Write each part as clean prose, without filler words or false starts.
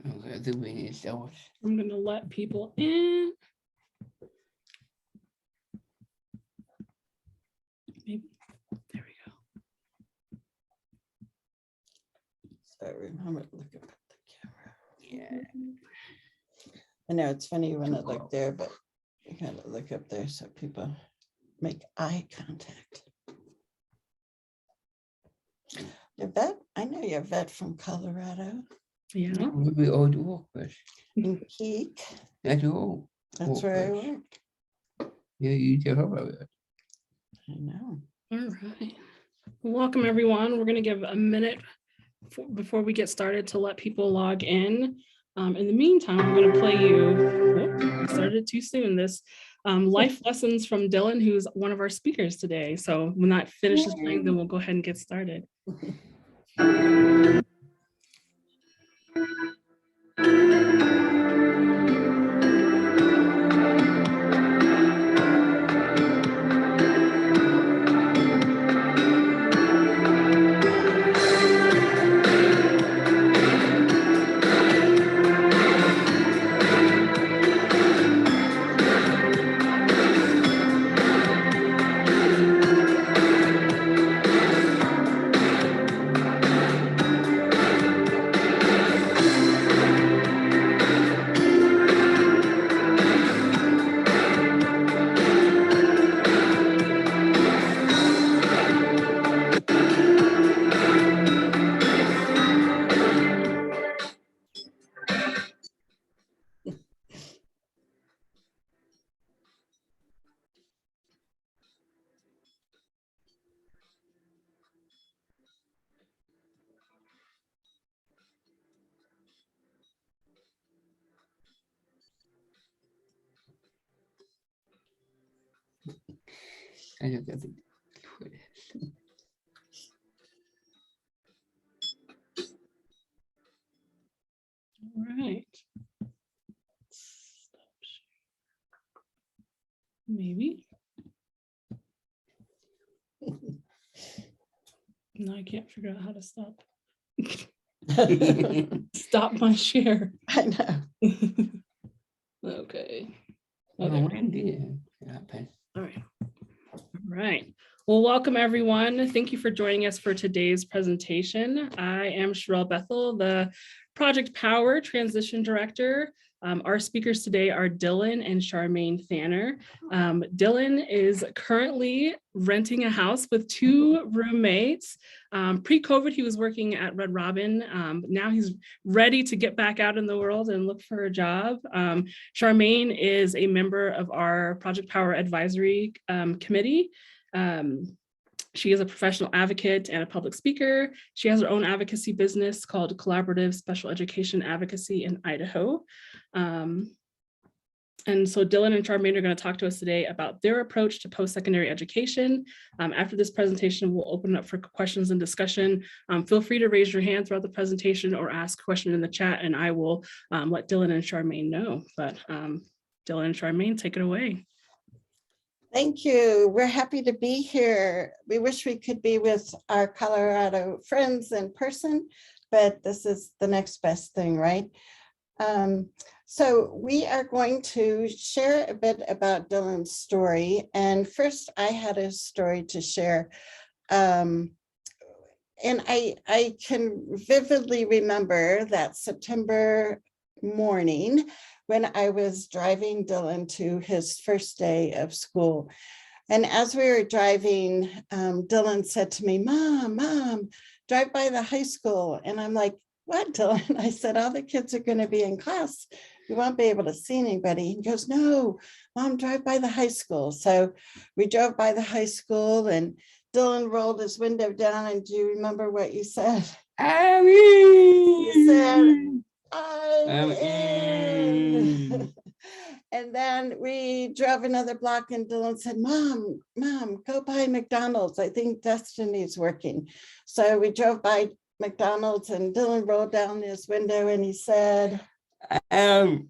Okay, I think we need to start. I'm going to let people in. Maybe. There we go. So remember to look up at the camera. Yeah. I know it's funny when I look there, but you gotta look up there so people make eye contact. Yvette, I know you're Yvette from Colorado. Yeah. We all do work with. In Peak, That's all. that's where I work. Yeah, you tell her about it. I know. All right. Welcome, everyone. We're going to give a minute before we get started to let people log in. In the meantime, I'm going to play you, I started it too soon, this life lessons from Dylan, who's one of our speakers today. So when that finishes playing, then we'll go ahead and get started. I don't get it. All right. Maybe. No, I can't figure out how to stop. Stop my share. I know. Okay. Oh, Okay. when did it happen? All right. All right. Well, welcome everyone. Thank you for joining us for today's presentation. I am Sherelle Bethel, the Project Power Transition Director. Our speakers today are Dylan and Charmaine Thanner. Dylan is currently renting a house with 2 roommates. Pre-COVID, he was working at Red Robin. Now he's ready to get back out in the world and look for a job. Charmaine is a member of our Project Power Advisory Committee. She is a professional advocate and a public speaker. She has her own advocacy business called Collaborative Special Education Advocacy in Idaho. And so Dylan and Charmaine are going to talk to us today about their approach to post-secondary education. After this presentation, we'll open up for questions and discussion. Feel free to raise your hand throughout the presentation or ask a question in the chat, and I will let Dylan and Charmaine know. But Dylan and Charmaine, take it away. Thank you. We're happy to be here. We wish we could be with our Colorado friends in person, but this is the next best thing, right? So we are going to share a bit about Dylan's story. And first, I had a story to share. And I can vividly remember that September morning when I was driving Dylan to his first day of school. And as we were driving, Dylan said to me, Mom, drive by the high school. And I'm like, what, Dylan? I said, all the kids are going to be in class. You won't be able to see anybody. He goes, no, Mom, drive by the high school. So we drove by the high school and Dylan rolled his window down. And do you remember what you said? I'm in. You said, I'm in. And then we drove another block and Dylan said, Mom, go by McDonald's. I think Destiny's working. So we drove by McDonald's and Dylan rolled down his window and he said, I'm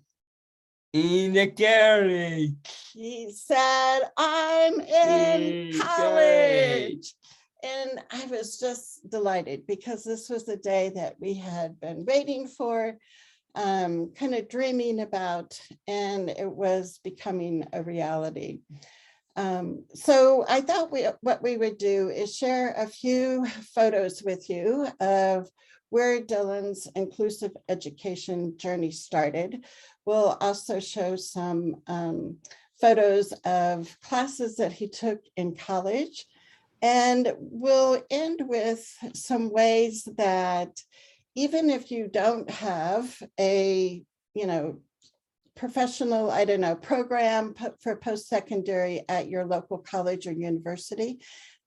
in the college. He said, I'm in college. And I was just delighted because this was the day that we had been waiting for, kind of dreaming about, and it was becoming a reality. So I thought what we would do is share a few photos with you of where Dylan's inclusive education journey started. We'll also show some photos of classes that he took in college. And we'll end with some ways that even if you don't have a, professional, program for post-secondary at your local college or university,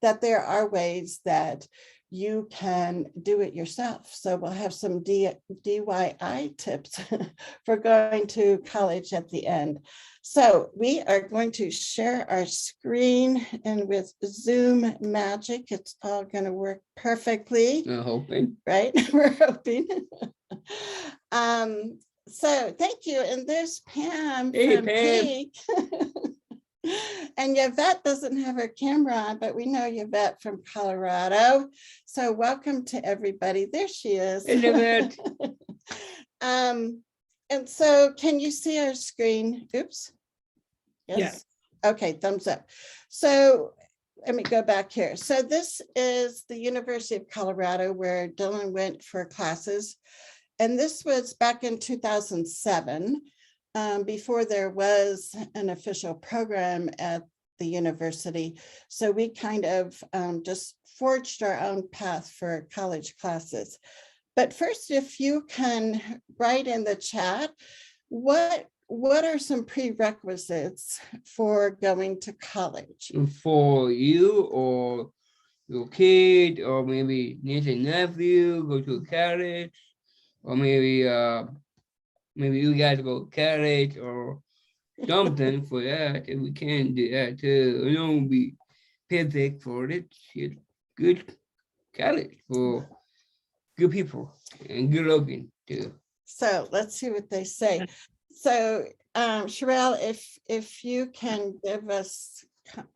that there are ways that you can do it yourself. So we'll have some DIY tips for going to college at the end. So we are going to share our screen, and with Zoom magic, it's all going to work perfectly. I'm hoping. Right? We're hoping. So thank you. And there's Pam from Pam. Peak. And Yvette doesn't have her camera on, but we know Yvette from Colorado. So welcome to everybody. There she is. Hello, Yvette. And so can you see our screen? Oops. Yes. Yeah. Okay, thumbs up. So let me go back here. So this is the University of Colorado where Dylan went for classes. And this was back in 2007. Before there was an official program at the university. So we kind of just forged our own path for college classes. But first, if you can write in the chat, what are some prerequisites for going to college? For you or your kid, or maybe niece and nephew go to college, or maybe you guys go to college or something for that. If we can do that too, it won't be perfect for it. It's good college for good people and good looking too. So let's see what they say. So Sherelle, if you can give us,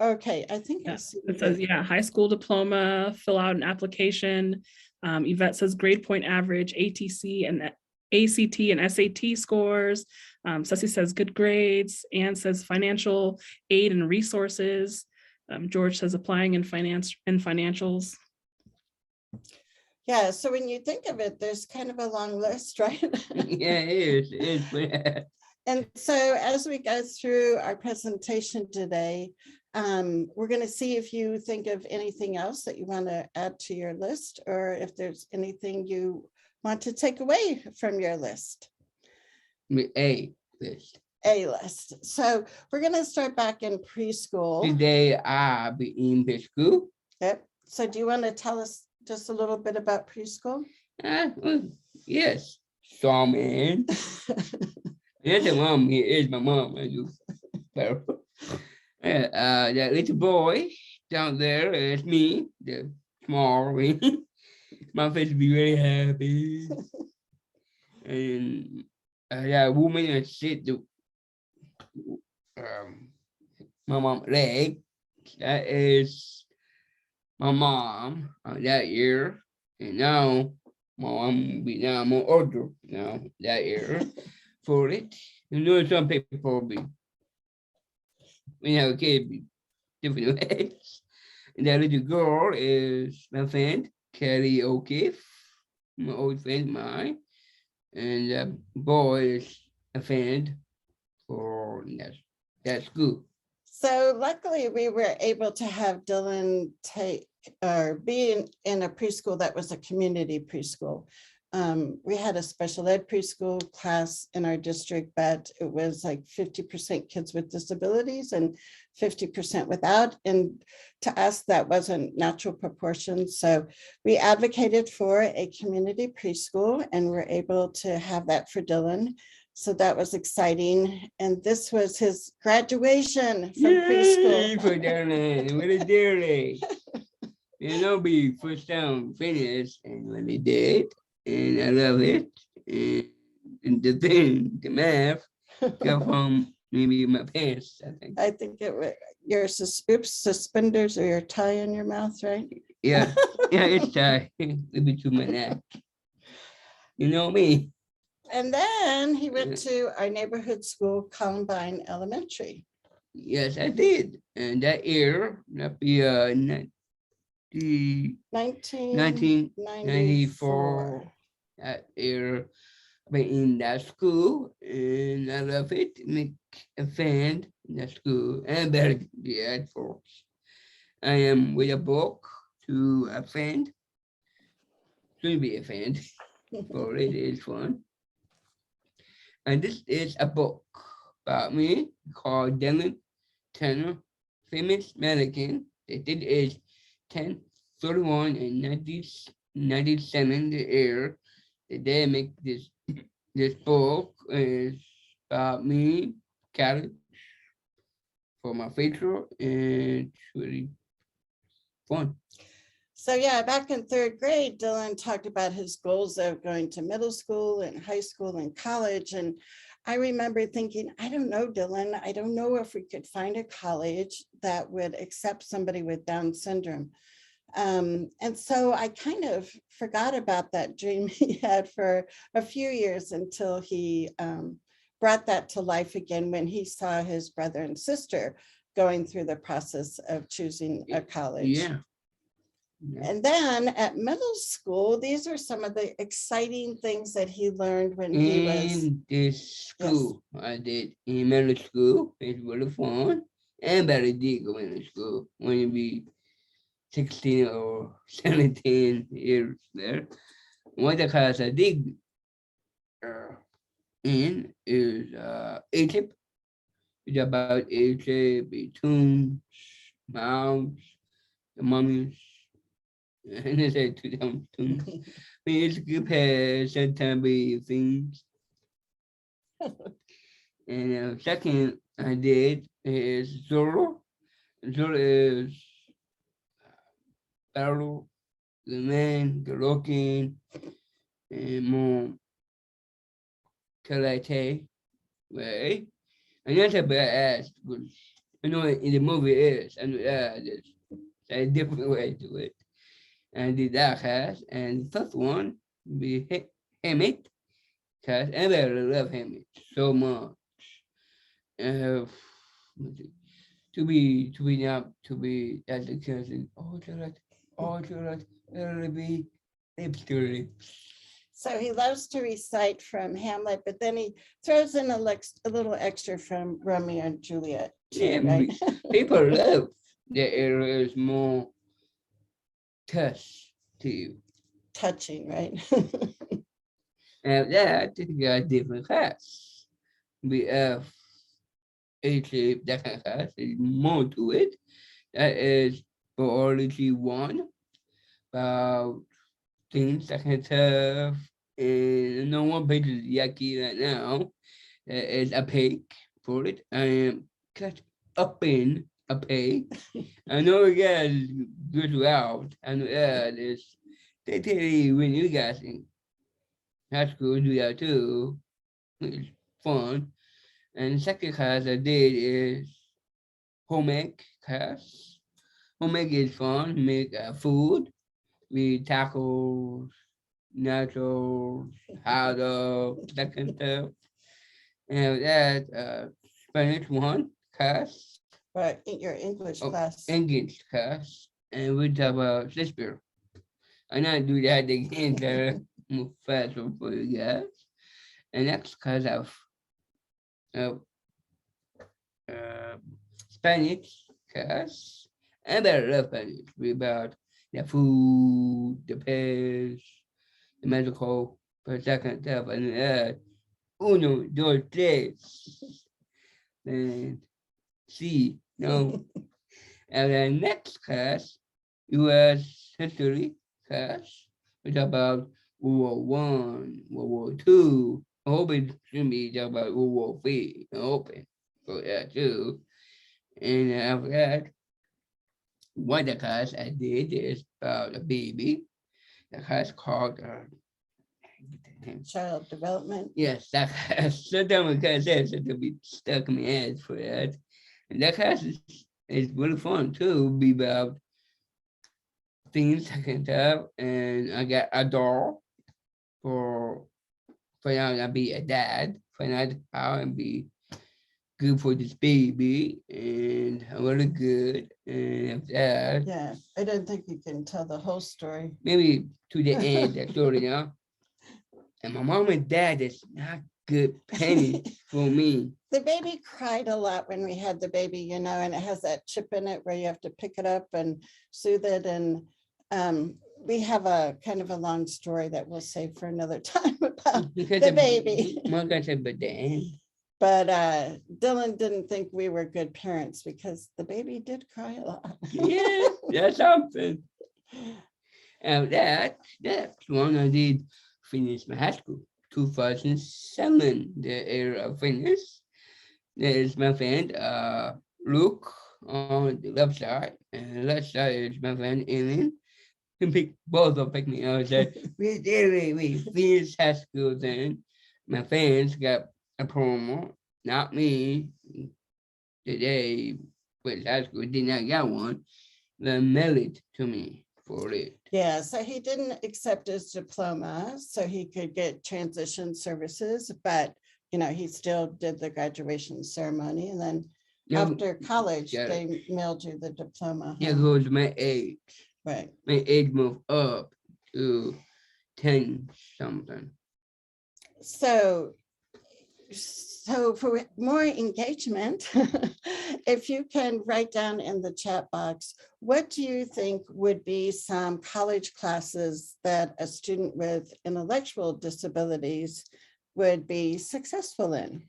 okay, I think I see. It says, high school diploma, fill out an application. Yvette says grade point average, ATC and ACT and SAT scores. Ceci says good grades. Anne says financial aid and resources. George says applying in finance and financials. Yeah, so when you think of it, there's kind of a long list, right? Yeah, it is. And so as we go through our presentation today, we're going to see if you think of anything else that you want to add to your list, or if there's anything you want to take away from your list. A list. A list. So we're going to start back in preschool. Today I'll be in preschool. Yep. So do you want to tell us just a little bit about preschool? Yes. Charmaine. That's the mom. Here is my mom. That little boy down there is me, the small me. My face will be very happy. And that woman that sit my mom's leg. That is my mom that year. And now my mom will be now more older now that year for it. You know, some people be, when you have a kid, be different ways. And that little girl is my friend, Kelly O'Keefe, my old friend of mine. And the boy is a friend for that school. So luckily we were able to have Dylan be in a preschool that was a community preschool. We had a special ed preschool class in our district, but it was like 50% kids with disabilities and 50% without. And to us, that wasn't natural proportions. So we advocated for a community preschool, and we're able to have that for Dylan. So that was exciting. And this was his graduation from preschool. For Dylan, what a dearly. It'll be first time finished, and when they did, and I love it. And the thing, the math, come from maybe my pants, I think. I think it was your suspenders or your tie in your mouth, right? Yeah, yeah, it's tied. It'd be to my neck. You know me. And then he went to our neighborhood school, Columbine Elementary. Yes, I did. And that year, that be 1994. 1994. That year, I've been in that school, and I love it. Make a friend in that school, and better be at force. I am with a book to a friend, soon be a friend, for it is fun. And this is a book about me called Dylan Tanner, famous mannequin. It is 10:31 and 1997 the year that they make this book is about me, character for my feature, and it's really fun. So yeah, back in third grade, Dylan talked about his goals of going to middle school and high school and college. And I remember thinking, I don't know, Dylan, I don't know if we could find a college that would accept somebody with Down syndrome. And so I kind of forgot about that dream he had for a few years until he brought that to life again when he saw his brother and sister going through the process of choosing a college. Yeah. Yeah. And then at middle school, these are some of the exciting things that he learned when he was. In this school, I did in middle school. It's really fun. And better did go into school when you be 16 or 17 years there. One of the class I did in is Egypt. It's about Egypt, the tombs, mounds, the mummies. And they say to them tombs. It's good past sometimes be things. And second I did is Zoro. Zoro is battle, the man, the looking, and more karate way. And that's a bad ass because you know in the movie is and there's a different way to it. And did that class. And the first one be Hammett class. And I really love Hammett so much. Uh, to be as a cousin, it'll be literally. So he loves to recite from Hamlet, but then he throws in a little extra from Romeo and Juliet. Too, Yeah, right? people love that it is more touch to you. Touching, right? And that is a different class. We have Egypt, that kind of class, is more to it. That is biology 1, about things that can tough. And no one page is yucky right now. That is a pig for it. I am cut up in a pig. I know you guys good out. I know this. They tell you when you guys in high school do that too. It's fun. And the second class I did is home ec class. Home ec is fun. Make food. We tackle natural, how to that kind of stuff. And that Spanish 1 class. Right, in your English class. English class. And we talk about Shakespeare. I not do that again to move faster for you guys. And that's because of Spanish class. And I love Spanish. We about the food, the pets, the medical, but that kind of stuff. And uno, dos, tres. And see, no. And then next class, U.S. history class, we talk about World War One, World War Two. I hope it should be talk about World War III. I hope it for that too. And after that, one of the class I did is about a baby. The class called Child development. Yes, that class. Sometimes my class says that they'll be stuck in my ass for that. And that class is really fun too. Be about things I can tell. And I got a doll for out I'll be a dad, find out how and be good for this baby. And I'm really good. And after that, Yeah, I don't think you can tell the whole story. maybe to the end, that story, you know. And my mom and dad is not good penny for me. The baby cried a lot when we had the baby, you know, and it has that chip in it where you have to pick it up and soothe it. And we have a kind of a long story that we'll save for another time about Because the baby. My God said, but then But Dylan didn't think we were good parents because the baby did cry a lot. yeah, that's something. And that's one I did finish my high school. 2007, the year I finished. There's my friend Luke on the left side, and the left side is my friend Ellen. Both of pick me up and said, we finished high school then. My friends got a promo, not me. Today, with high school, did not get one. They mailed it to me for it. Yeah, so he didn't accept his diploma so he could get transition services, but you know, he still did the graduation ceremony, and then Yeah, after college, got it. they mailed you the diploma. Yeah, huh? goes my age. Right. My age moved up to 10 something. So for more engagement, if you can write down in the chat box, what do you think would be some college classes that a student with intellectual disabilities would be successful in?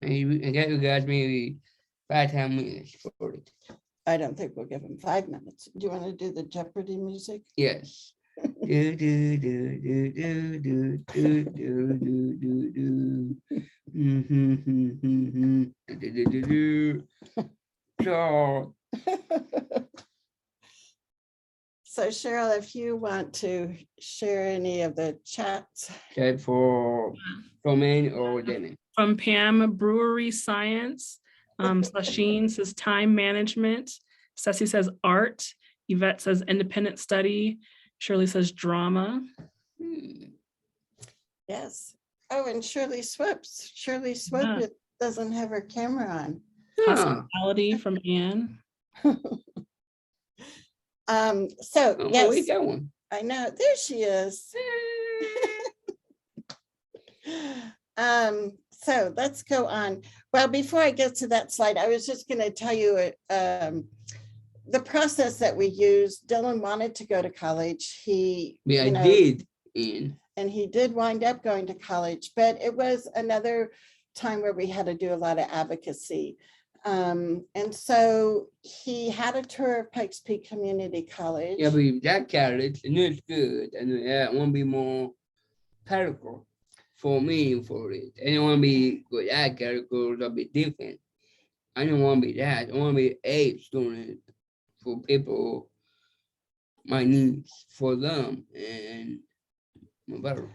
Maybe, I got you guys maybe 5 minutes for it. I don't think we'll give him 5 minutes. Do you want to do the Jeopardy music? Yes. Do, do, do, do, do, do, do, do, do, do, do. Do, do, do, do. So, So Cheryl, if you want to share any of the chats. okay, for Charmaine or Dennis. From Pam, brewery science. Slasheen says time management. Ceci says art. Yvette says independent study. Shirley says drama. Yes. Oh, and Shirley Swips. Shirley Swip Yeah. doesn't have her camera on. Hospitality from Anne. So Oh, yes, we got one. I know. There she is. So let's go on. Well, before I get to that slide, I was just going to tell you the process that we used. Dylan wanted to go to college. He, Yeah, I you know, did. Ian. and he did wind up going to college, but it was another time where we had to do a lot of advocacy. And so he had a tour of Pikes Peak Community College. Yeah, but that college, and it's good. And I want to be more practical for me for it. I don't want to be good at categories, a bit different. I don't want to be that. I want to be a student for people, my needs for them, and my better.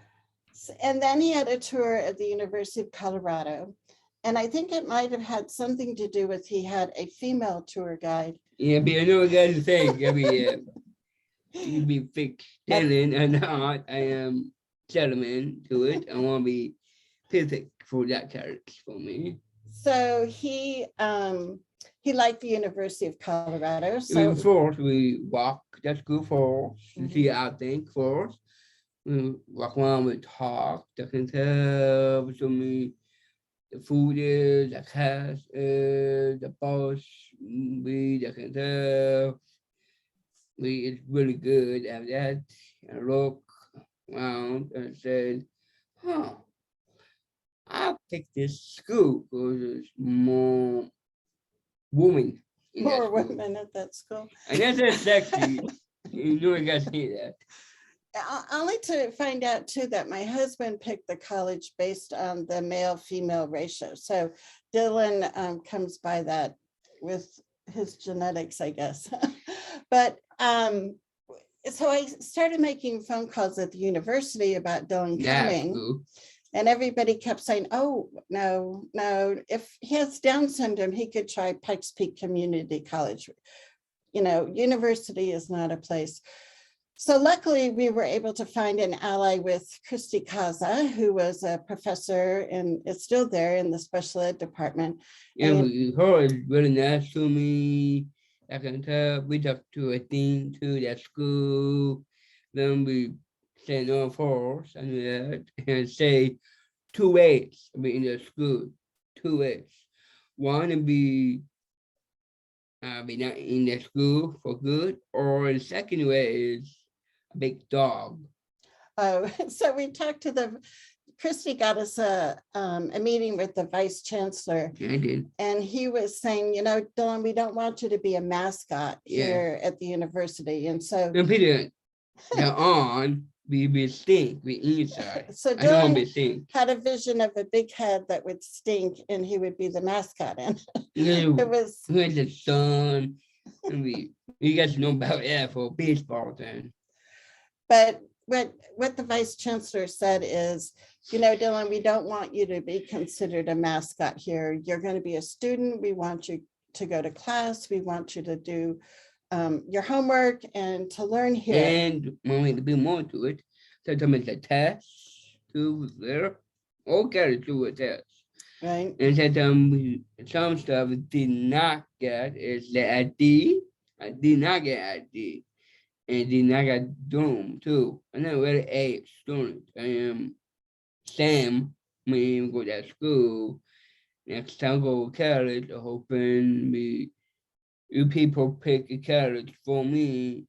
And then he had a tour at the University of Colorado. And I think it might have had something to do with he had a female tour guide. Yeah, but I know what guys say. I mean, you can be fake telling or not. I am gentleman to it. I want to be perfect for that character for me. So he liked the University of Colorado. So So first we walk. That's good for to see out thing first. We walk around, we talk. They can tell to me the food is, the class is, the boss. They can tell. It's really good. After that, I look around and said, "Huh, I'll pick this school because it's more women." in that more school." women at that school. And that's sexy. You know, you guys see that. Only to find out too that my husband picked the college based on the male-female ratio. So Dylan comes by that with his genetics, I guess. But so I started making phone calls at the university about Dylan That's coming. cool. And everybody kept saying, oh, no, if he has Down syndrome, he could try Pikes Peak Community College. University is not a place. So luckily, we were able to find an ally with Christy Kaza, who was a professor and is still there in the special ed department. Yeah, And her is really nice to me. I can tell we talked to a dean to that school. Then we send on force and that and say 2 ways to be in the school. 2 ways. One to be not in the school for good, or the second way is a big dog. so we talked to Christy got us a meeting with the vice chancellor. Yeah, I did. And he was saying, Dylan, we don't want you to be a mascot here at the university. And so, And Peter, now on, we stink, we inside. so I don't want to Dylan be stink. had a vision of a big head that would stink and he would be the mascot. And Yeah, it was, we had the sun, and you guys know about that for baseball then. but what the vice chancellor said is, Dylan, we don't want you to be considered a mascot here. You're going to be a student. We want you to go to class. We want you to do your homework and to learn here. And when we be more to it, sometimes it's a test too there. All got do a test. Right. And sometimes some stuff did not get is the ID. I did not get ID. And then I got Doom too. I'm not really a student. I am Sam when you go to school. Next time I go to college, I'm hoping you people pick a college for me.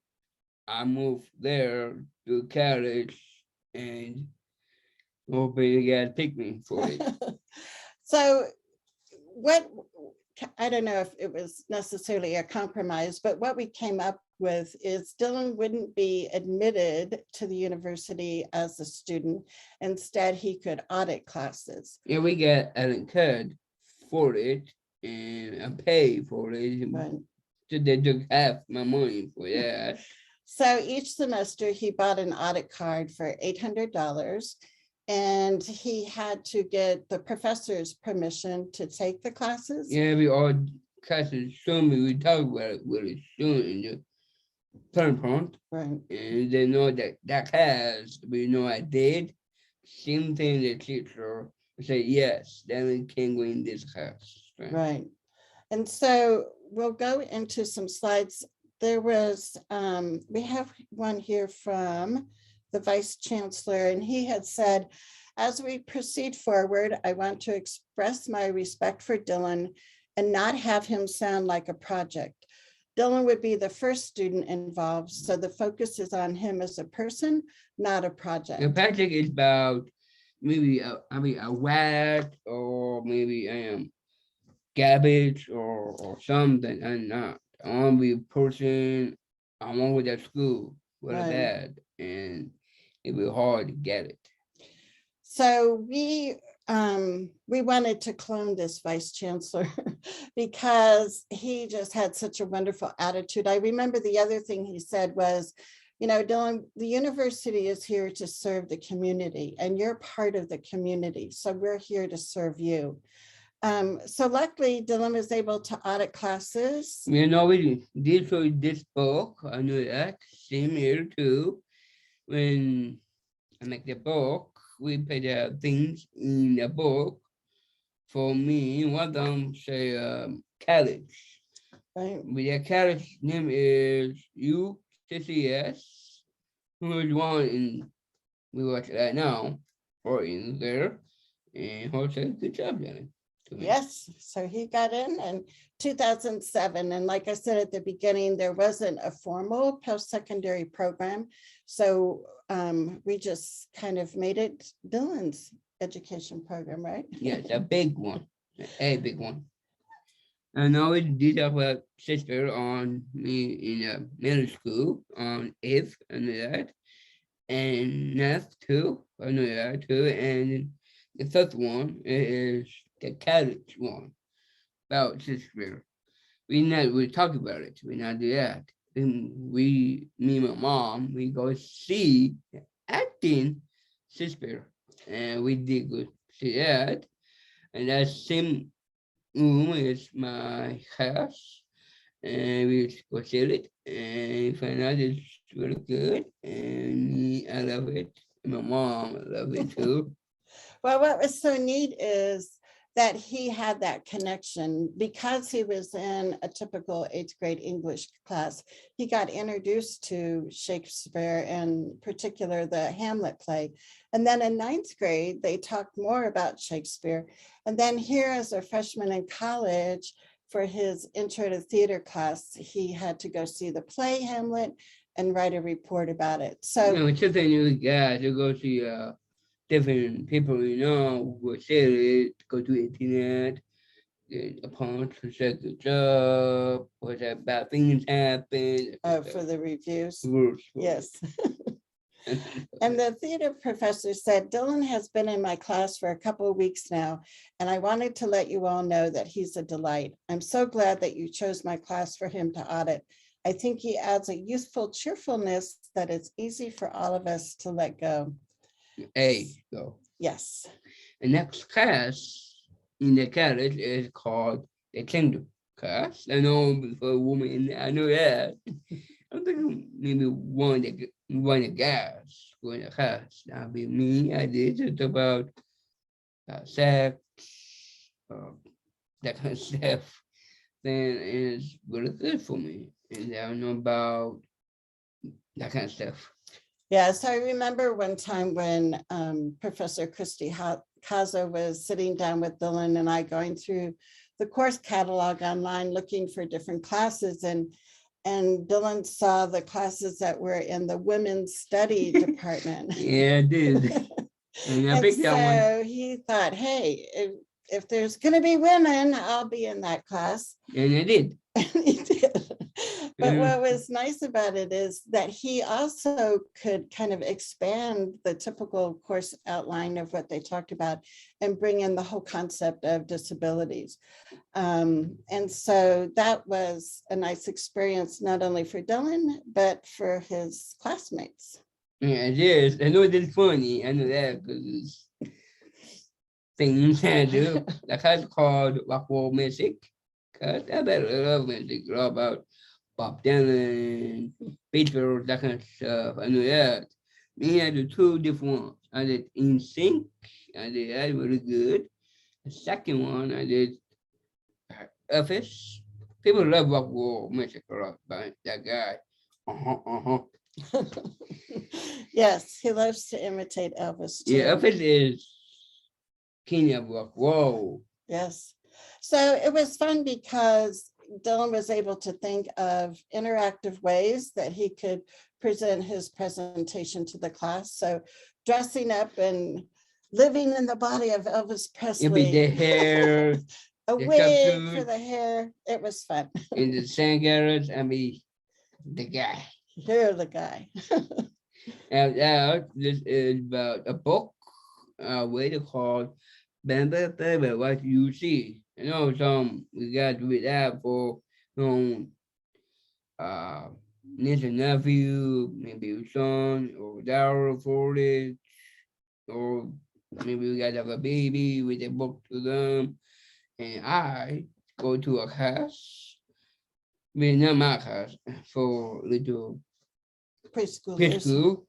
I move there to college and hoping you guys pick me for it. So I don't know if it was necessarily a compromise, but what we came up with is Dylan wouldn't be admitted to the university as a student. Instead, he could audit classes. Yeah, we got an card for it and I pay for it. Right. So they took half my money for that. So each semester he bought an audit card for $800 and he had to get the professor's permission to take the classes. Yeah, we all classes show me we talk about it really soon in the turn prompt. Right. And they know that class, we know I did. Same thing the teacher would say, yes, then we can go in this class. Right. And so we'll go into some slides. There was, we have one here from the Vice Chancellor, and he had said, as we proceed forward, I want to express my respect for Dylan and not have him sound like a project. Dylan would be the first student involved, so the focus is on him as a person, not a project. The project is about maybe a rat or maybe garbage or something. And not. I want to be a person. I want to go to school with a Right. dad, and it'd be hard to get it. So we wanted to clone this vice chancellor because he just had such a wonderful attitude. I remember the other thing he said was, Dylan, the university is here to serve the community and you're part of the community. So we're here to serve you. So luckily Dylan was able to audit classes. We did for this book. I knew that. Same here too. When I make the book, we put things in the book. For me, one of them say college. Right. But the college name is UCCS. Who is one in we watch that now or in there. And Jose, good job, Jenny. Yes, so he got in 2007. And like I said at the beginning, there wasn't a formal post-secondary program. So we just kind of made it Dylan's education program, right? Yes, a big one, a big one. I know we did have a sister on me in middle school on 8th, I know that. And 9th too, I know that too. And the third one is the college one, about 6th grade. We talk about it, we not do that. me and my mom, we go see the acting Shakespeare, and we did go see that. And that same room is my house, and we just go see it, and find out it's really good, and I love it. And my mom love it too. Well, what was so neat is that he had that connection because he was in a typical 8th grade English class. He got introduced to Shakespeare, in particular the Hamlet play. And then in 9th grade, they talked more about Shakespeare. And then here as a freshman in college, for his intro to theater class, he had to go see the play Hamlet and write a report about it. So It's just a new guy to go see different people, go see it, go to the internet, get a punch to set the job, what that bad things happen. for the reviews, Rules. yes. And the theater professor said, Dylan has been in my class for a couple of weeks now, and I wanted to let you all know that he's a delight. I'm so glad that you chose my class for him to audit. I think he adds a youthful cheerfulness that is easy for all of us to let go. Hey, go. Yes. The next class in the college is called the kingdom class. I know for a woman, I know that. I'm thinking maybe one of the guys go in the class. That'll be me. I did just about sex, uh, that kind of stuff. Then it's really good for me. And I know about that kind of stuff. Yeah, so I remember one time when Professor Christy Kaza was sitting down with Dylan and I going through the course catalog online looking for different classes, and Dylan saw the classes that were in the women's study department. Yeah, I did. And I And picked that one. so he thought, hey, if there's going to be women, I'll be in that class. And I did. And he did. But Yeah. what was nice about it is that he also could kind of expand the typical course outline of what they talked about and bring in the whole concept of disabilities. And so that was a nice experience, not only for Dylan, but for his classmates. Yeah, it is. I know it's funny. I know that because things I do. The class called Rock World Music. Cause I better love music, all about Bob Dylan, Beatles, that kind of stuff. I know that. Me, I do two different ones. I did In Sync. I did that really good. The second one, I did Office. People love Rock World Music a lot, but that guy. Yes, he loves to imitate Elvis too. Yeah, Office is king of rock. Whoa. Yes. So it was fun because Dylan was able to think of interactive ways that he could present his presentation to the class. So dressing up and living in the body of Elvis It'll be the Presley, hair, a the wig for jumpsuit. the hair. It was fun. In the sandgarage, I mean, the guy. You're the guy. And now this is about a book, way to call Bamba Bamba, what you see. You know, we got to read that for uh niece and nephew, maybe a son or daughter for it, or maybe we got to have a baby with a book to them. And I go to a class, I mean, not my class, for little Preschoolers. preschool,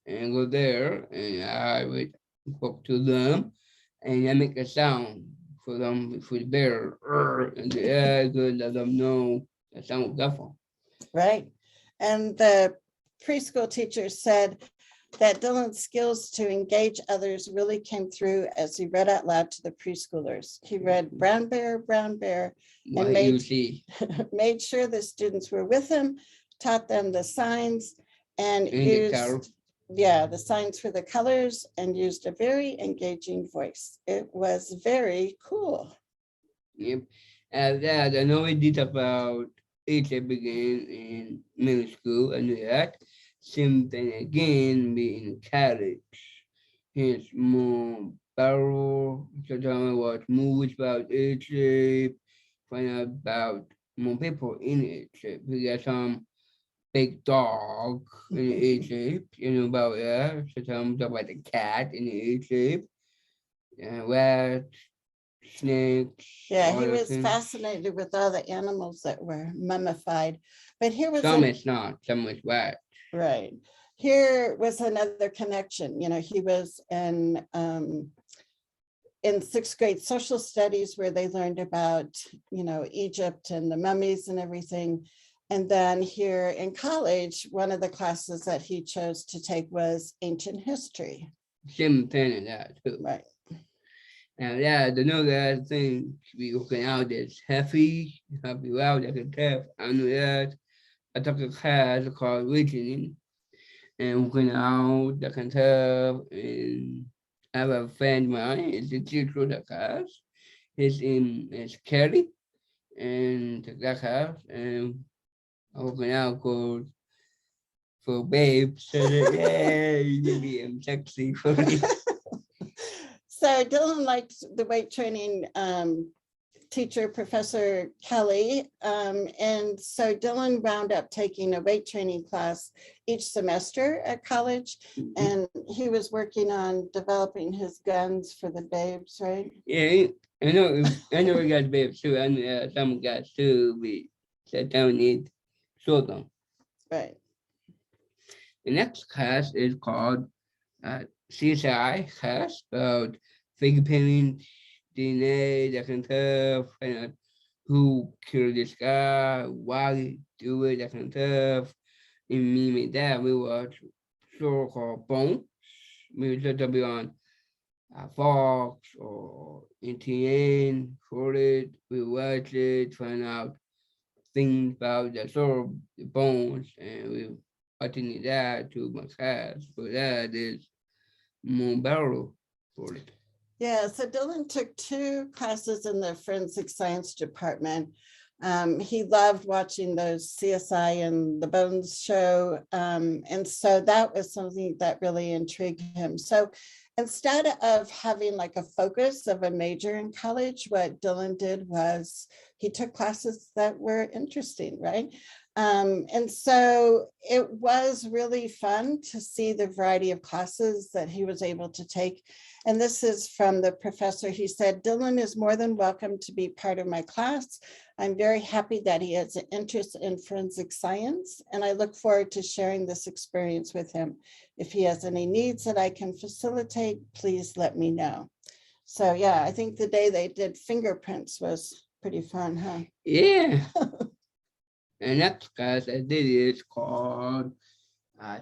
and go there, and I would talk to them, and I make a sound for them for the bear, and the good let them know the sound of that one. Right. And the preschool teacher said that Dylan's skills to engage others really came through as he read out loud to the preschoolers. He read Brown Bear, What made- you see made sure the students were with him, taught them the signs, and in the car. used the signs for the colors, and used a very engaging voice. It was very cool. Yep. And that I know we did about it began in middle school. I knew that. Same thing again, be in college. Hence more barrel. Sometimes I watch movies about it shape. Find out about more people in it shape. We got some big dog in Egypt, you know about that. So tell them about the cat in Egypt, and rat, snakes, Yeah, all he those was things. fascinated with all the animals that were mummified. But here was Some a is not, some is rat. right. Here was another connection. You know, he was in sixth grade social studies where they learned about, you know, Egypt and the mummies and everything. And then here in college, one of the classes that he chose to take was ancient history. Same thing in that too. Right. And yeah, the know that thing we working out that's heavy, help you out, that can tell. I know that. I took a class called reasoning and working out, that can tell. And I have a friend of mine, is a teacher of the class. His name is Kelly, and took that class, and I'm working out called for babe. So that, yeah, maybe I'm sexy for me. So Dylan liked the weight training teacher, Professor Kelly. And so Dylan wound up taking a weight training class each semester at college. And he was working on developing his guns for the babes, right? Yeah, I know we got babes too. I know some guys too, we that don't need show them. Right. The next class is called CSI class about fingerprinting, DNA, that kind of stuff, and who killed this guy, why he do it, that kind of stuff. And me and my dad, we watch show called Bone. We just to be on Fox or NTN for it. We watch it, find out things about the sort of the bones, and we watching that to my class. So that is more barrel for it. Yeah, so Dylan took 2 classes in the forensic science department. He loved watching those CSI and the Bones show. And so that was something that really intrigued him. So instead of having like a focus of a major in college, what Dylan did was he took classes that were interesting, right? And so it was really fun to see the variety of classes that he was able to take. And this is from the professor. He said, Dylan is more than welcome to be part of my class. I'm very happy that he has an interest in forensic science, and I look forward to sharing this experience with him. If he has any needs that I can facilitate, please let me know. So yeah, I think the day they did fingerprints was pretty fun, huh? Yeah. And next class I did is called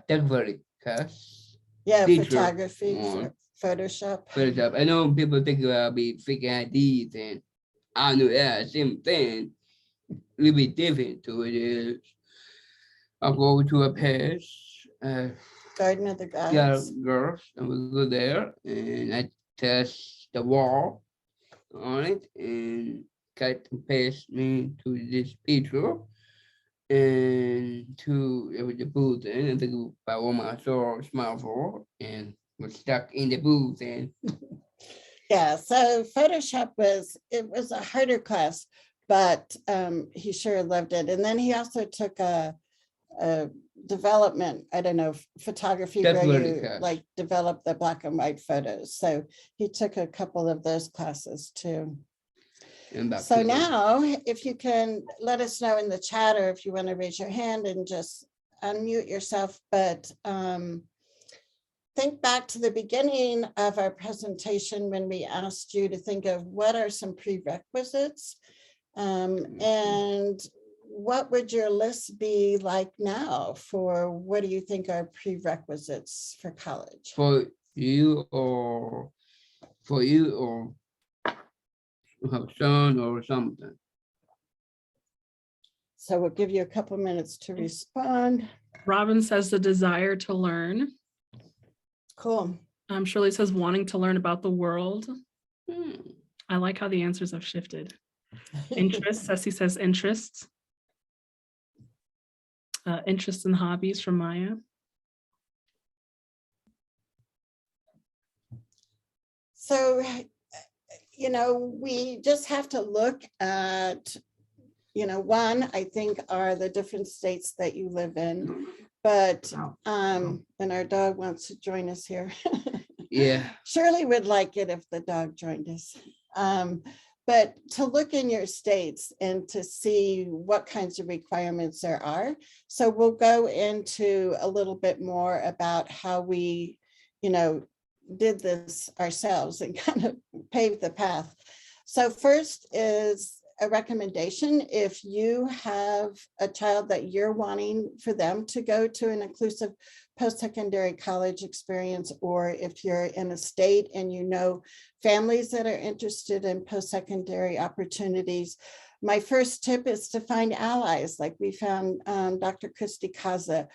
temporary class. Yeah, Teacher photography, on Photoshop. Photoshop. I know people think about be fake IDs, and I know that same thing. A little bit different to it is I'll go to a place, Garden of the yeah, Gods. girls, and we go there and I test the wall on it and cut and paste me to this picture and to it was the booth and I think by one I saw smile for and was stuck in the booth and Yeah, so Photoshop it was a harder class, but he sure loved it. And then he also took a development, I don't know, photography That's where really you good. like develop the black and white photos. So he took a couple of those classes too. and back So to the- now, if you can let us know in the chat, or if you want to raise your hand and just unmute yourself, but think back to the beginning of our presentation when we asked you to think of what are some prerequisites, and what would your list be like now for what do you think are prerequisites for college? for you or have son or something. So we'll give you a couple minutes to respond. Robin says the desire to learn. Cool. Shirley says wanting to learn about the world. Hmm. I like how the answers have shifted. Interests, Ceci says interests. Interests and hobbies from Maya. So, you know, we just have to look at one, I think, are the different states that you live in. But, and our dog wants to join us here. Yeah. Shirley would like it if the dog joined us. But to look in your states and to see what kinds of requirements there are. So we'll go into a little bit more about how we, did this ourselves and kind of paved the path. So first is a recommendation. If you have a child that you're wanting for them to go to an inclusive post-secondary college experience, or if you're in a state and you know families that are interested in post-secondary opportunities, my first tip is to find allies. Like we found Dr. Christy Kaza.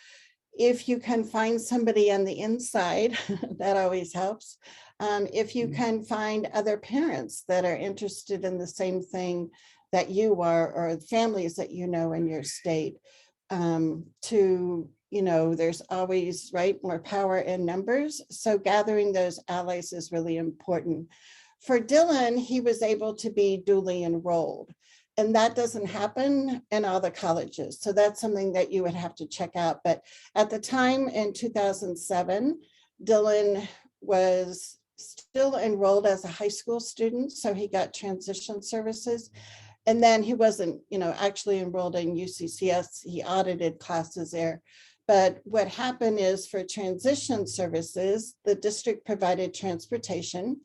If you can find somebody on the inside, that always helps. If you can find other parents that are interested in the same thing that you are, or families that you know in your state, there's always, more power in numbers. So gathering those allies is really important. For Dylan, he was able to be duly enrolled. And that doesn't happen in all the colleges. So that's something that you would have to check out. But at the time in 2007, Dylan was still enrolled as a high school student. So he got transition services. And then he wasn't, actually enrolled in UCCS. He audited classes there. But what happened is for transition services, the district provided transportation.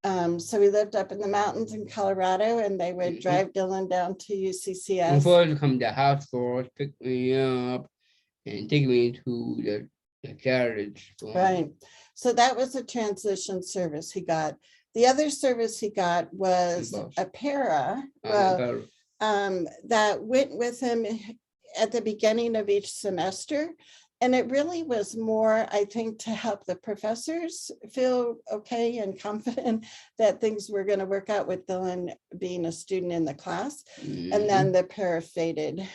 So we lived up in the mountains in Colorado, and they would drive Dylan down to UCCS. Before to come to the house for us, pick me up and take me to the carriage. Right. So that was a transition service he got. The other service he got was a para that went with him at the beginning of each semester. And it really was more, I think, to help the professors feel okay and confident that things were going to work out with Dylan being a student in the class. And then the para faded.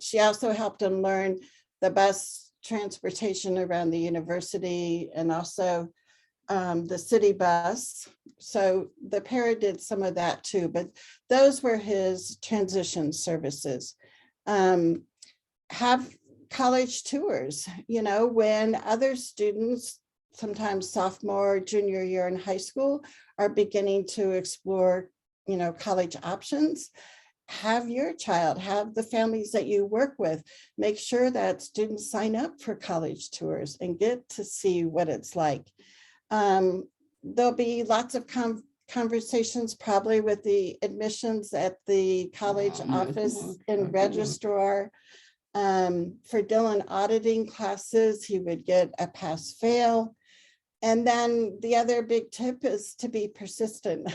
She also helped him learn the bus transportation around the university and also the city bus. So the para did some of that too, but those were his transition services. Have college tours, when other students, sometimes sophomore, junior year in high school, are beginning to explore, college options. Have your child, have the families that you work with, make sure that students sign up for college tours and get to see what it's like. There'll be lots of conversations probably with the admissions at the college office and registrar. For Dylan auditing classes, he would get a pass-fail. And then the other big tip is to be persistent.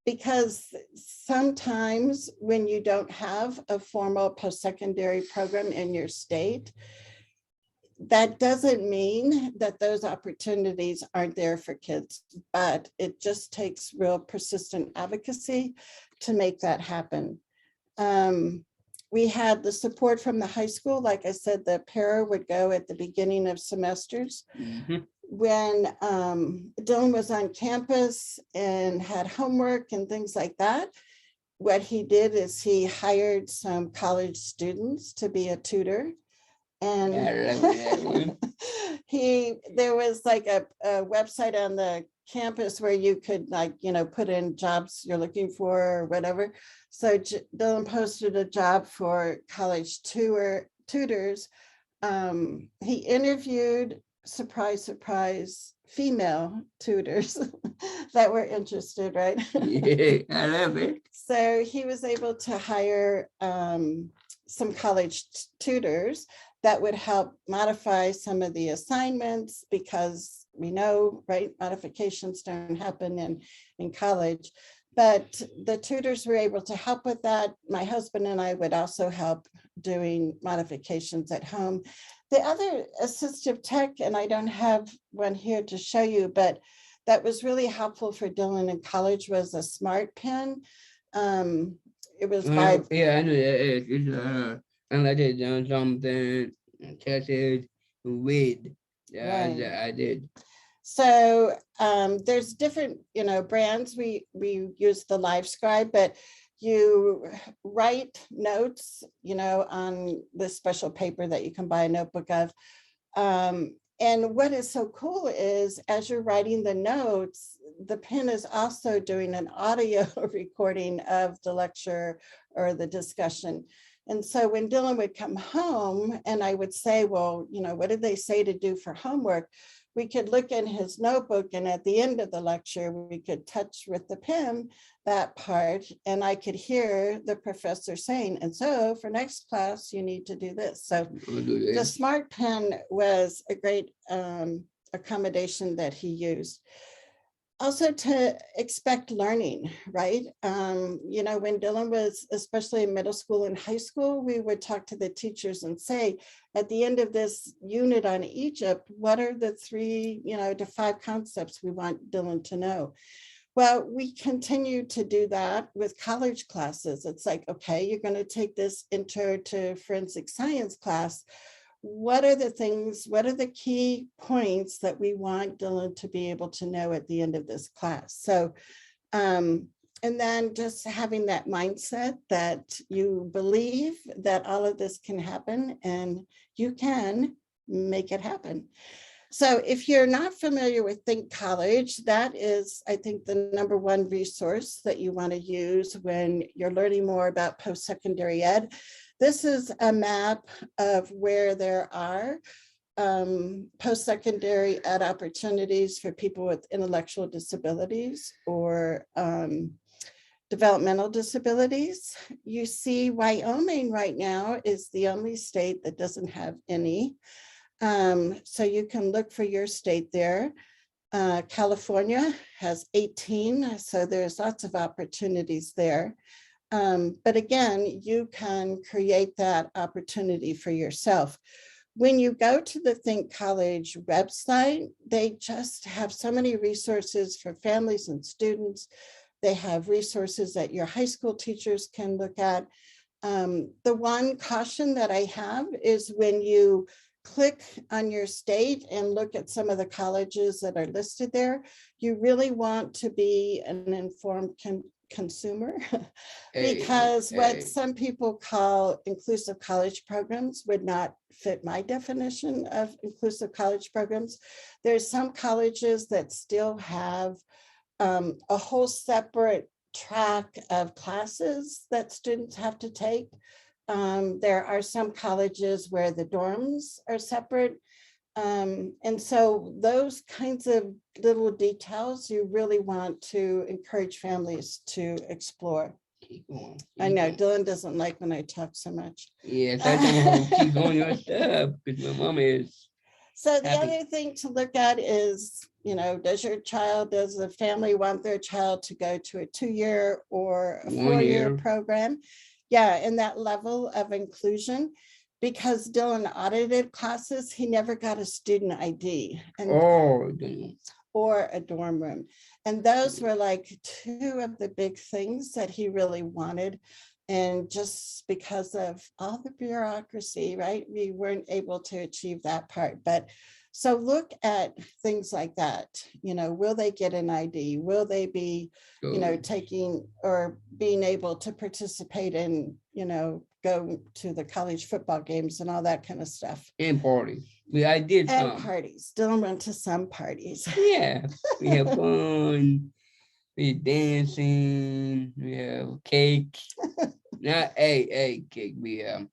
Because sometimes when you don't have a formal post-secondary program in your state, that doesn't mean that those opportunities aren't there for kids, but it just takes real persistent advocacy to make that happen. We had the support from the high school. Like I said, the para would go at the beginning of semesters. When Dylan was on campus and had homework and things like that, what he did is he hired some college students to be a tutor. And there was like a website on the campus where you could put in jobs you're looking for or whatever. So Dylan posted a job for college tutors. He interviewed, surprise, surprise, female tutors that were interested, right? Yeah, I love it. So he was able to hire some college tutors that would help modify some of the assignments, because we know, modifications don't happen in college. But the tutors were able to help with that. My husband and I would also help doing modifications at home. The other assistive tech, and I don't have one here to show you, but that was really helpful for Dylan in college, was a smart pen. It was by... Yeah, I know that. It's and I did something, tested with. Yeah, I did. So there's different, brands. We use the LiveScribe, but You write notes, on this special paper that you can buy a notebook of. And what is so cool is as you're writing the notes, the pen is also doing an audio recording of the lecture or the discussion. And so when Dylan would come home and I would say, well, what did they say to do for homework? We could look in his notebook, and at the end of the lecture, we could touch with the pen that part, and I could hear the professor saying, and so for next class, you need to do this. So the smart pen was a great accommodation that he used. Also to expect learning, right? When Dylan was especially in middle school and high school, we would talk to the teachers and say, at the end of this unit on Egypt, what are the 3, to 5 concepts we want Dylan to know? Well, we continue to do that with college classes. It's like, okay, you're going to take this intro to forensic science class. What are the key points that we want Dylan to be able to know at the end of this class? So, and then just having that mindset that you believe that all of this can happen and you can make it happen. So if you're not familiar with Think College, that is, I think, the #1 resource that you want to use when you're learning more about post-secondary ed. This is a map of where there are post-secondary ed opportunities for people with intellectual disabilities or developmental disabilities. You see Wyoming right now is the only state that doesn't have any. So you can look for your state there. California has 18, so there's lots of opportunities there. But again, you can create that opportunity for yourself. When you go to the Think College website, they just have so many resources for families and students. They have resources that your high school teachers can look at. The one caution that I have is when you click on your state and look at some of the colleges that are listed there, you really want to be an informed consumer because what some people call inclusive college programs would not fit my definition of inclusive college programs. There's some colleges that still have a whole separate track of classes that students have to take. There are some colleges where the dorms are separate. And so those kinds of little details you really want to encourage families to explore. I know Dylan doesn't like when I talk so much. Yes, I don't keep going your stuff because my mom is. So the other thing to look at is, does the family want their child to go to a 2-year or a 4-year program? Yeah, and that level of inclusion, because Dylan audited classes, he never got a student ID or a dorm room. And those were like 2 of the big things that he really wanted. And just because of all the bureaucracy, right, we weren't able to achieve that part. But so look at things like that. Will they get an ID? Will they be, taking or being able to participate in, go to the college football games and all that kind of stuff. And parties. I did some. And parties. Dylan went to some parties. Yeah, we have fun. We dancing. We have cake. Not a cake. We have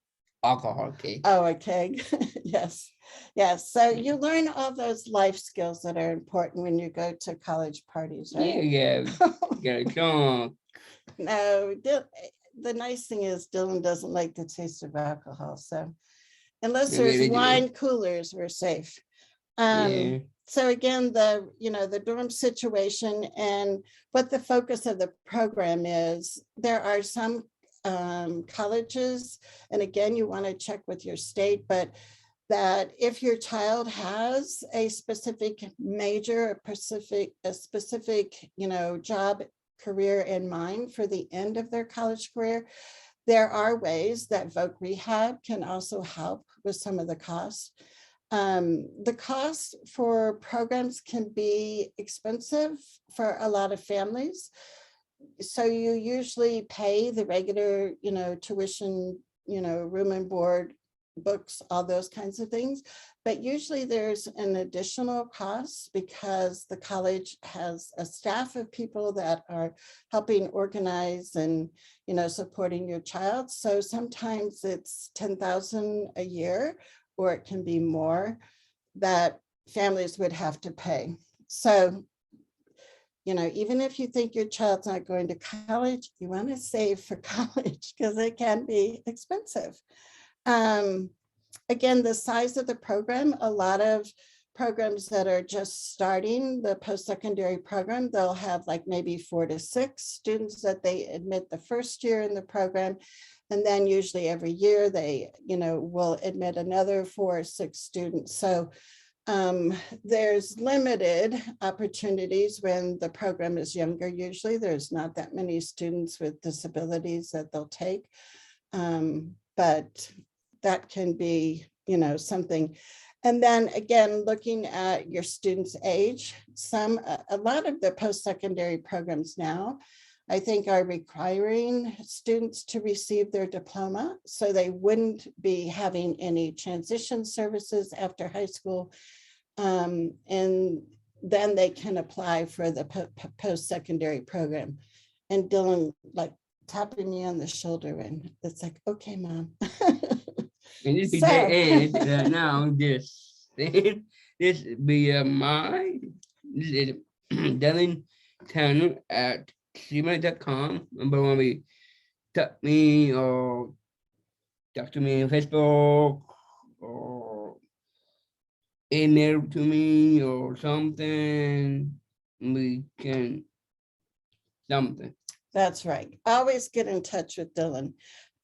alcohol cake. Oh, a cake. Yes. Yes. So you learn all those life skills that are important when you go to college parties, right? Yeah. Got a drunk. No, the nice thing is Dylan doesn't like the taste of alcohol. So unless there's wine coolers, we're safe. So again, the dorm situation and what the focus of the program is, there are some colleges, and again, you want to check with your state, but that if your child has a specific major, a specific, job career in mind for the end of their college career, there are ways that Voc Rehab can also help with some of the costs. The cost for programs can be expensive for a lot of families. so you usually pay the regular, tuition, room and board, books, all those kinds of things. But usually there's an additional cost because the college has a staff of people that are helping organize and, supporting your child. So sometimes it's 10,000 a year, or it can be more, that families would have to pay. So, even if you think your child's not going to college, you want to save for college because it can be expensive. Again, the size of the program, a lot of programs that are just starting the post-secondary program, they'll have like maybe 4 to 6 students that they admit the first year in the program. And then usually every year they, will admit another 4 or 6 students. So there's limited opportunities when the program is younger. Usually there's not that many students with disabilities that they'll take. But that can be, something. And then again, looking at your student's age, a lot of the post-secondary programs now, I think, are requiring students to receive their diploma. So they wouldn't be having any transition services after high school. And then they can apply for the post-secondary program. And Dylan, like, tapping me on the shoulder, and it's like, okay, Mom. And this be the end now. This be my, this is Dylan Tanner at gmail.com. Remember when we talk me or talk to me on Facebook or email to me or something, we can something. That's right. Always get in touch with Dylan.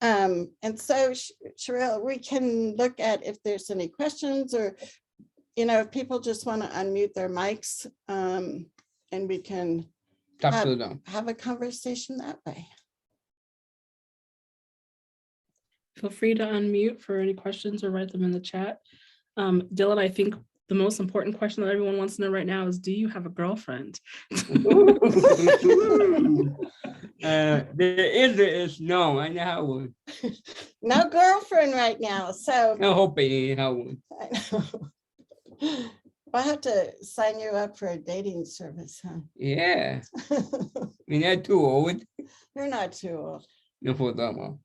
And so, Sherelle, we can look at if there's any questions, or, if people just want to unmute their mics, and we can Talk to them. have a conversation that way. Feel free to unmute for any questions or write them in the chat. Dylan, I think the most important question that everyone wants to know right now is, do you have a girlfriend? The answer is no. I know how one. No girlfriend right now, so I hope I have one. I know. I'll have to sign you up for a dating service, huh? Yeah. You're not too old. You're not too old. No, for that one.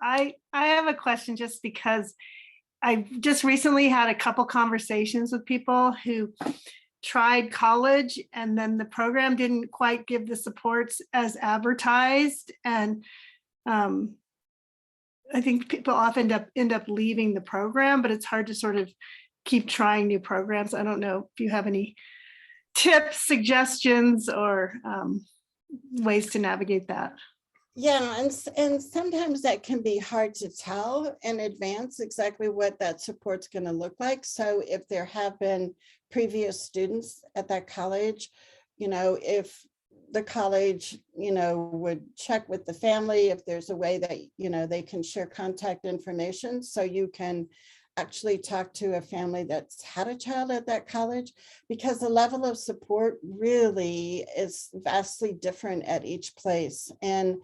I have a question, just because I just recently had a couple conversations with people who tried college, and then the program didn't quite give the supports as advertised. And I think people often end up leaving the program, but it's hard to sort of keep trying new programs. I don't know if you have any tips, suggestions, or ways to navigate that. Yeah, and sometimes that can be hard to tell in advance exactly what that support's going to look like. So if there have been previous students at that college, if the college, would check with the family if there's a way that, they can share contact information, so you can actually talk to a family that's had a child at that college, because the level of support really is vastly different at each place. And,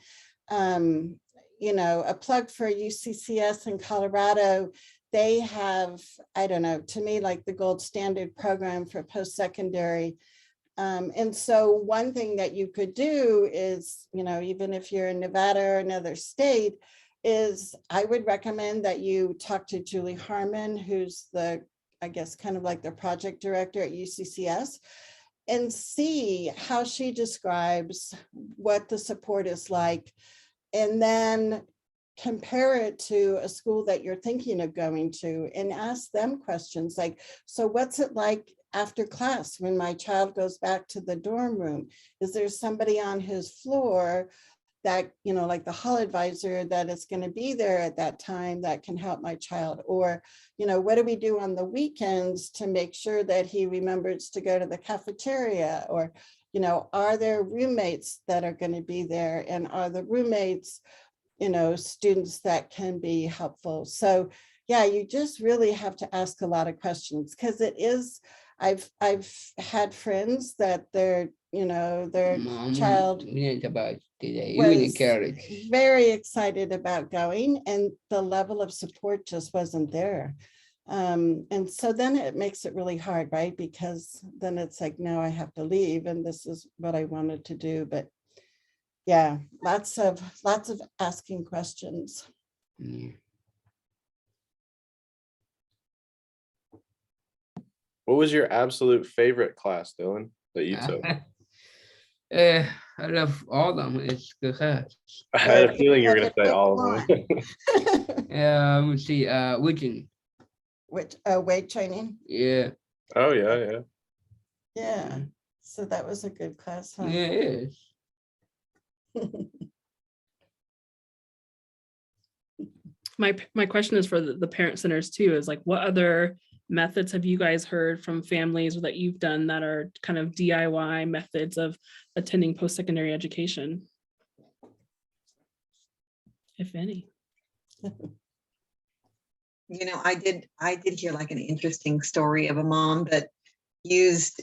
a plug for UCCS in Colorado, they have, I don't know, to me, like the gold standard program for post-secondary. And so one thing that you could do is, even if you're in Nevada or another state, is I would recommend that you talk to Julie Harmon, who's the, I guess, kind of like the project director at UCCS, and see how she describes what the support is like, and then compare it to a school that you're thinking of going to and ask them questions like, so what's it like after class when my child goes back to the dorm room? Is there somebody on his floor that, like the hall advisor that is going to be there at that time that can help my child? Or, what do we do on the weekends to make sure that he remembers to go to the cafeteria? Or, are there roommates that are going to be there? And are the roommates, students that can be helpful? So yeah, you just really have to ask a lot of questions, because it is, I've had friends that their their Mom, child we didn't talk about today. You in the was carriage. very excited about going, and the level of support just wasn't there. And so then it makes it really hard, right? Because then it's like, now I have to leave, and this is what I wanted to do. But yeah, lots of asking questions. Yeah. What was your absolute favorite class, Dylan, that you took? I love all of them. It's good class. I had a feeling you were going to say all of them. Let's see, Wiccan. Which weight training. Yeah, Oh, yeah. Yeah. So that was a good class, huh? yeah, it is. My question is for the parent centers too, is like, what other methods have you guys heard from families or that you've done that are kind of DIY methods of attending post-secondary education? If any. I did hear like an interesting story of a mom that used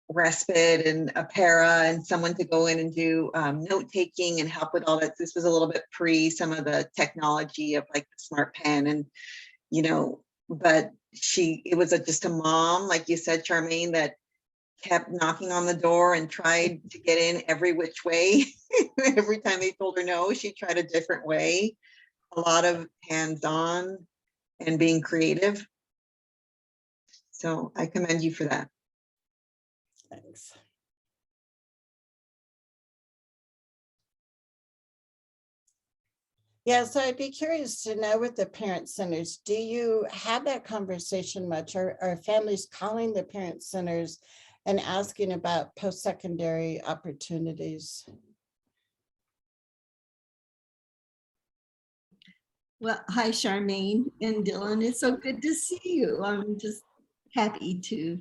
respite and a para and someone to go in and do note taking and help with all that. This was a little bit pre some of the technology of like the smart pen, and but it was just a mom, like you said, Charmaine, that kept knocking on the door and tried to get in every which way. Every time they told her no, she tried a different way. A lot of hands-on and being creative. So I commend you for that. Thanks. Yeah, so I'd be curious to know with the parent centers, do you have that conversation much? Or are families calling the parent centers and asking about post-secondary opportunities? Well, hi, Charmaine and Dylan. It's so good to see you. I'm just happy to.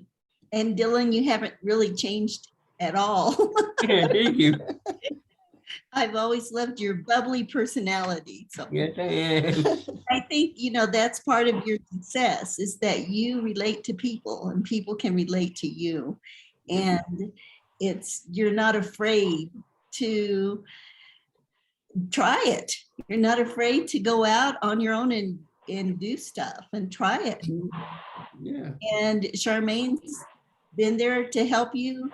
And Dylan, you haven't really changed at all. Yeah, thank you. I've always loved your bubbly personality. So Yes, I am. I think, that's part of your success is that you relate to people and people can relate to you. And you're not afraid to try it. You're not afraid to go out on your own and do stuff and try it. Yeah. And Charmaine's been there to help you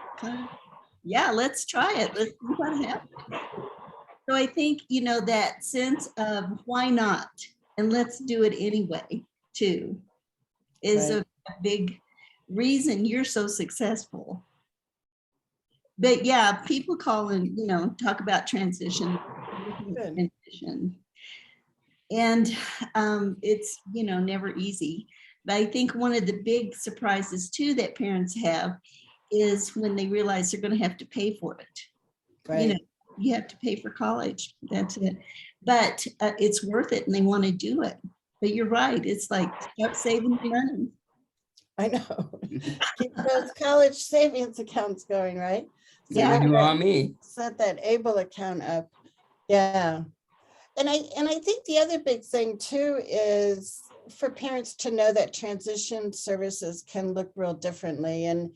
let's try it. Let's see what happens. So I think, that sense of why not? And let's do it anyway, too, is Right. a big reason you're so successful. But yeah, people call and, talk about transition. Good. And it's, never easy. But I think one of the big surprises too that parents have is when they realize they're going to have to pay for it. Right. You have to pay for college. That's it. But it's worth it and they want to do it. But you're right. It's like start saving the money. I know. Keep those college savings accounts going, right? So Yeah. You on me. set that ABLE account up. Yeah. And I think the other big thing too is for parents to know that transition services can look real differently. And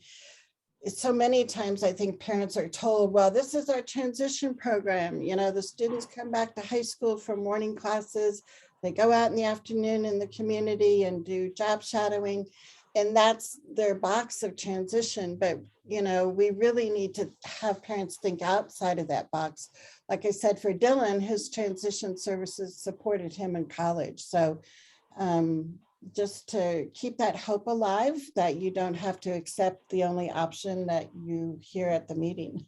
so many times I think parents are told, well, this is our transition program. The students come back to high school for morning classes. They go out in the afternoon in the community and do job shadowing. And that's their box of transition. But, we really need to have parents think outside of that box. Like I said, for Dylan, his transition services supported him in college. So just to keep that hope alive, that you don't have to accept the only option that you hear at the meeting.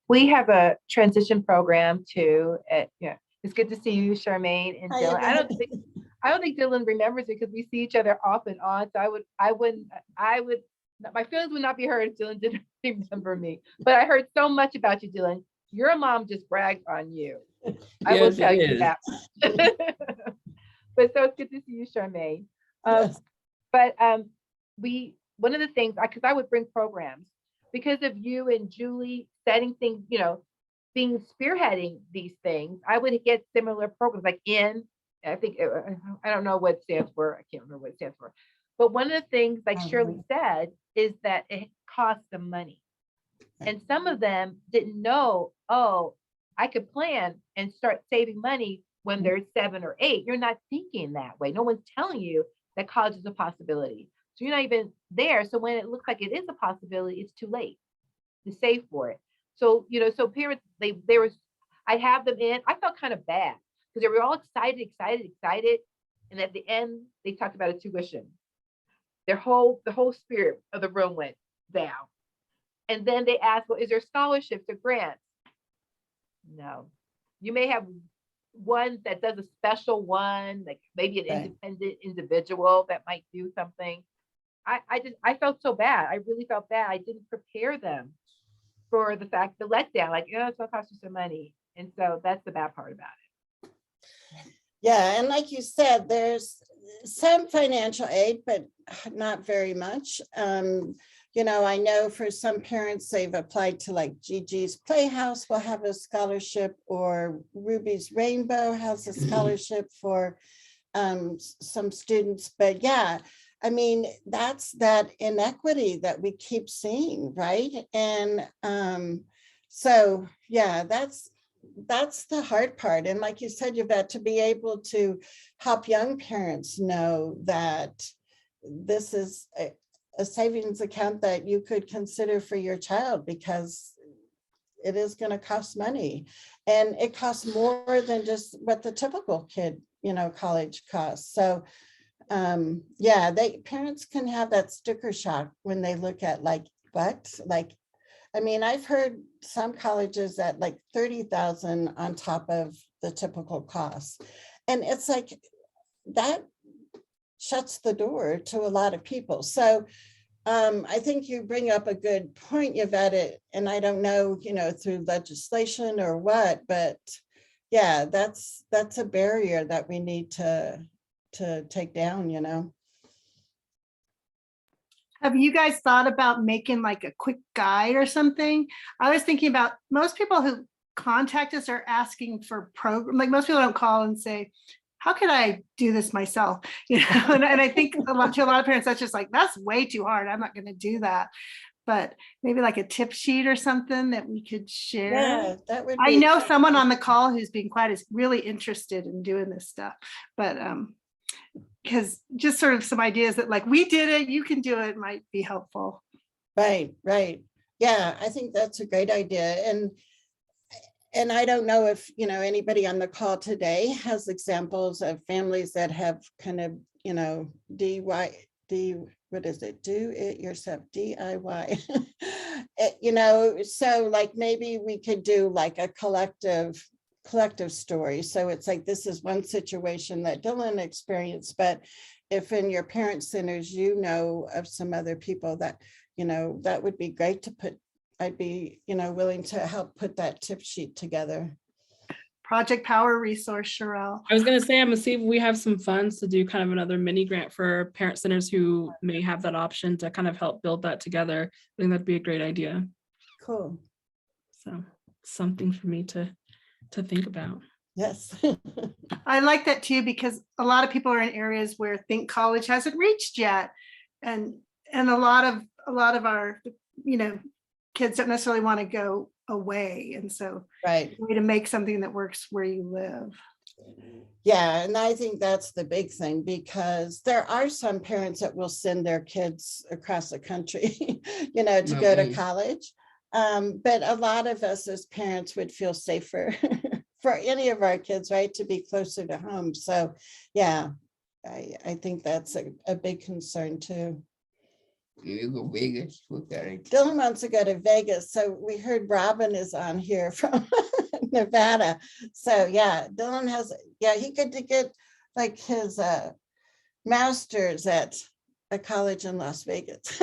We have a transition program too. It's good to see you, Charmaine and Hi, Dylan. I don't Yvette. think Dylan remembers it because we see each other off and on. So my feelings would not be hurt if Dylan didn't remember me. But I heard so much about you, Dylan. Your mom just bragged on you. I will Yes, tell it you is. that. But so it's good to see you, Charmaine. Yes. But one of the things, because I would bring programs because of you and Julie setting things, being spearheading these things, I would get similar programs like I think, I don't know what it stands for. I can't remember what it stands for. But one of the things, like Mhm. Shirley said, is that it costs them money. And some of them didn't know, oh, I could plan and start saving money when they're 7 or 8. You're not thinking that way. No one's telling you that college is a possibility. So you're not even there. So when it looks like it is a possibility, it's too late to save for it. So, so parents, they were, I'd have them in. I felt kind of bad because they were all excited. And at the end, they talked about a tuition. The whole spirit of the room went down. And then they asked, well, is there scholarships or grants? No. You may have one that does a special one, like maybe an independent individual that might do something. I felt so bad. I really felt bad. I didn't prepare them for the letdown, like, it's gonna cost you some money. And so that's the bad part about it. Yeah, and like you said, there's some financial aid, but not very much. I know for some parents, they've applied to like Gigi's Playhouse will have a scholarship, or Ruby's Rainbow has a scholarship for some students. But yeah, I mean, that's that inequity that we keep seeing, right? And so yeah, that's the hard part. And like you said, Yvette, to be able to help young parents know that this is a savings account that you could consider for your child, because it is going to cost money, and it costs more than just what the typical kid, college costs. So yeah, parents can have that sticker shock when they look at like, what? Like, I mean, I've heard some colleges at like 30,000 on top of the typical cost. And it's like, that shuts the door to a lot of people. So I think you bring up a good point, Yvette, and I don't know, through legislation or what, but yeah, that's a barrier that we need to take down. Have you guys thought about making like a quick guide or something? I was thinking about, most people who contact us are asking for program. Like, most people don't call and say, how can I do this myself? And I think to a lot of parents, that's just like, that's way too hard. I'm not going to do that. But maybe like a tip sheet or something that we could share. Yeah, that would be. I know someone on the call who's being is really interested in doing this stuff, but because just sort of some ideas that like, we did it, you can do it, might be helpful. Right. Yeah, I think that's a great idea. And I don't know if, anybody on the call today has examples of families that have kind of, do it yourself, DIY, so like maybe we could do like a collective story. So it's like, this is one situation that Dylan experienced, but if in your parent centers, of some other people that, that would be great to put. I'd be, willing to help put that tip sheet together. Project Power resource, Sherelle. I was going to say, I'm going to see if we have some funds to do kind of another mini grant for parent centers who may have that option to kind of help build that together. I think that'd be a great idea. Cool. So something for me to think about. Yes. I like that too, because a lot of people are in areas where Think College hasn't reached yet. And a lot of our, kids don't necessarily want to go away. And so right, way to make something that works where you live. Yeah, and I think that's the big thing, because there are some parents that will send their kids across the country, to go to college. But a lot of us as parents would feel safer for any of our kids, right, to be closer to home. So yeah, I think that's a big concern too. You go Vegas. Dylan wants to go to Vegas. So we heard Robin is on here from Nevada. So yeah, Dylan he could get like his master's at a college in Las Vegas.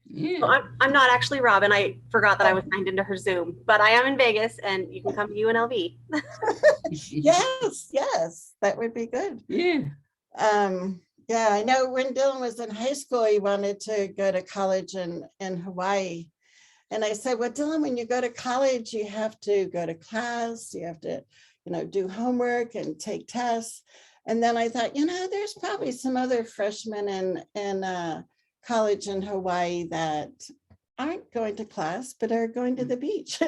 Yeah. Well, I'm not actually Robin. I forgot that I was signed into her Zoom, but I am in Vegas, and you can come to UNLV. Yes, that would be good. Yeah. Yeah, I know when Dylan was in high school, he wanted to go to college in Hawaii. And I said, well, Dylan, when you go to college, you have to go to class, you have to, do homework and take tests. And then I thought, there's probably some other freshmen in college in Hawaii that aren't going to class, but are going to the beach.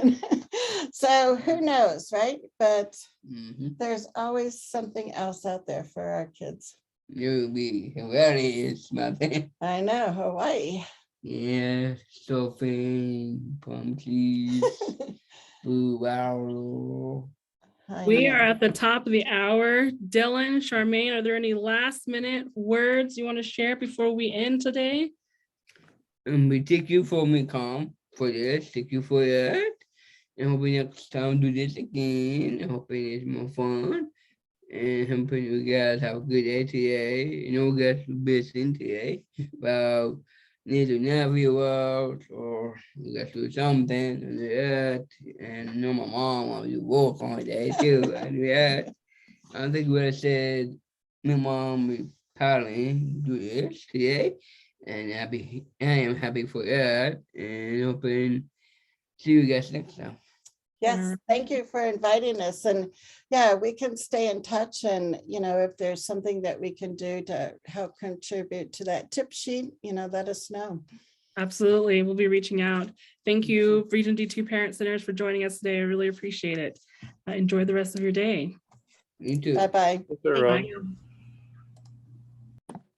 So who knows, right? But there's always something else out there for our kids. It would be hilarious, my thing. I know, Hawaii. Yeah, stuffing, pumpkins, blue wow. We are at the top of the hour. Dylan, Charmaine, are there any last minute words you want to share before we end today? We thank you for me come for this. Thank you for that. And hoping next time do this again. Hoping it's more fun. And hoping you guys have a good day today. You guys are busy today about need to navigate or you guys do something and that. And my mom wants to work on that too. And that. I think what I said, my mom is probably do this today. And I am happy for that. And hoping see you guys next time. Yes, thank you for inviting us. And yeah, we can stay in touch. And, if there's something that we can do to help contribute to that tip sheet, let us know. Absolutely. We'll be reaching out. Thank you, Region D2 Parent Centers, for joining us today. I really appreciate it. Enjoy the rest of your day. You too. Bye-bye. Sure, Rob. Bye.